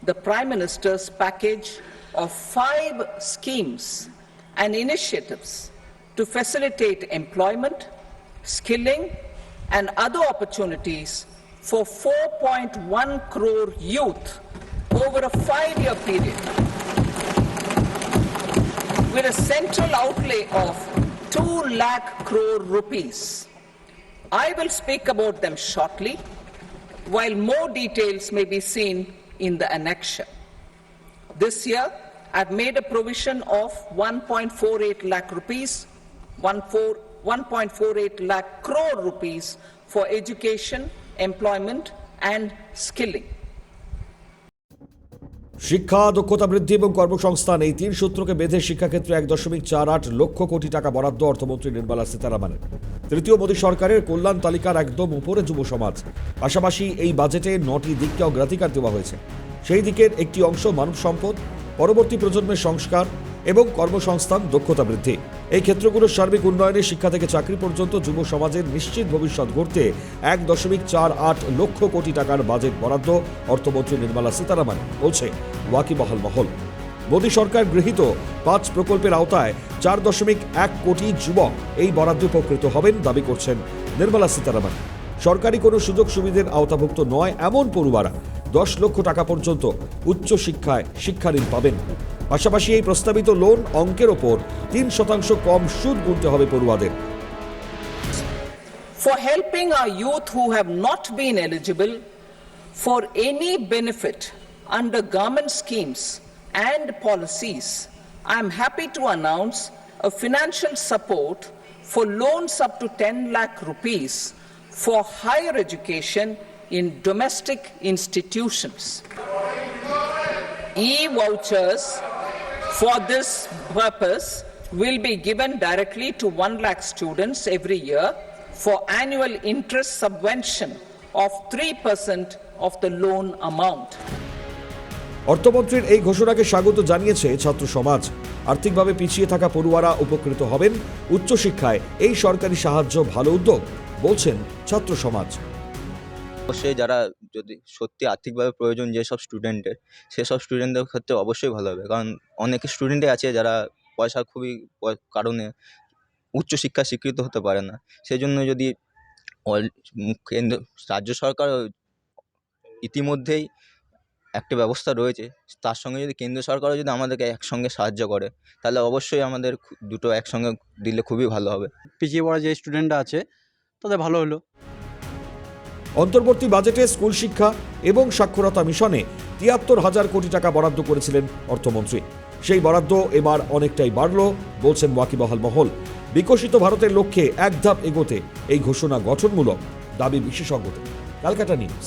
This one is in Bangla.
the Prime Minister's package of 5 schemes and initiatives to facilitate employment, skilling, and other opportunities for 4.1 crore youth over a 5-year period, with a central outlay of 2 lakh crore rupees. I will speak about them shortly, while more details may be seen in the annexure. This year, I've made a provision of 1.48 lakh rupees, 1.48 lakh crore rupees for education, employment and skilling. শিক্ষা, দক্ষতা বৃদ্ধি এবং কর্মসংস্থান এই 3 সূত্রকে বেঁধে শিক্ষাক্ষেত্রে 1.48 লক্ষ কোটি টাকা বরাদ্দ অর্থমন্ত্রী নির্মলা সীতারামনের। তৃতীয় মোদী সরকারের কল্যাণ তালিকার একদম উপরে যুব সমাজ। পাশাপাশি এই বাজেটে 9টি দিককে অগ্রাধিকার দেওয়া হয়েছে। সেই দিকের একটি অংশ মানব সম্পদ, পরবর্তী প্রজন্মের সংস্কার এবং কর্মসংস্থান, দক্ষতা বৃদ্ধি। এই ক্ষেত্রগুলোর সার্বিক উন্নয়নে শিক্ষা থেকে চাকরি পর্যন্ত যুব সমাজের নিশ্চিত ভবিষ্যৎ গড়তে 1.48 লক্ষ কোটি টাকার বাজেট বরাদ্দ অর্থমন্ত্রী নির্মলা সীতারামন, বলছে ওয়াকিবহাল মহল। মোদী সরকার গৃহীত 5 প্রকল্পের আওতায় 4.1 কোটি যুবক এই বরাদ্দে উপকৃত হবেন দাবি করছেন নির্মলা সীতারামন। সরকারি কোনো সুযোগ সুবিধার আওতাভুক্ত নয় এমন পড়ুয়ারা 10 লক্ষ টাকা পর্যন্ত উচ্চ শিক্ষায় শিক্ষা ঋণ পাবেন। পাশাপাশি এই প্রস্তাবিত লোন অঙ্কের ওপর 3% কম সুদ গুনতে হবে পড়ুয়াদের। For helping our youth who have not been eligible for any benefit under government schemes and policies, I am happy to announce a financial support for loans up to 10 lakh rupees for higher education in domestic institutions. E-vouchers for this purpose will be given directly to 1 lakh students every year for annual interest subvention of 3% of the loan amount. অর্থমন্ত্রীর এই ঘোষণাকে স্বাগত জানিয়েছে ছাত্র সমাজ। আর্থিকভাবে পিছিয়ে থাকা পড়ুয়ারা উপকৃত হবেন। উচ্চশিক্ষায় এই সরকারি সাহায্য ভালো উদ্যোগ, বলছেন ছাত্র সমাজ। অবশ্যই যারা যদি সত্যি আর্থিকভাবে প্রয়োজন যেসব স্টুডেন্টের, সেসব স্টুডেন্টদের ক্ষেত্রে অবশ্যই ভালো হবে। কারণ অনেক স্টুডেন্টই আছে যারা পয়সার খুবই কারণে উচ্চশিক্ষা স্বীকৃত হতে পারে না। সেই জন্য যদি রাজ্য সরকার ইতিমধ্যেই একটা ব্যবস্থা রয়েছে, তার সঙ্গে যদি কেন্দ্র সরকারও যদি আমাদেরকে একসঙ্গে সাহায্য করে, তাহলে অবশ্যই আমাদের দুটো একসঙ্গে দিলে খুবই ভালো হবে। পিছিয়ে পড়া যে স্টুডেন্টরা আছে তাদের ভালো হলো। অন্তর্বর্তী বাজেটে স্কুল শিক্ষা এবং সাক্ষরতা মিশনে 73,000 কোটি টাকা বরাদ্দ করেছিলেন অর্থমন্ত্রী। সেই বরাদ্দ এবার অনেকটাই বাড়ল, বলছেন ওয়াকিবহাল মহল। বিকশিত ভারতের লক্ষ্যে এক ধাপ এগোতে এই ঘোষণা গঠনমূলক, দাবি বিশেষজ্ঞদের। ক্যালকাটা নিউজ।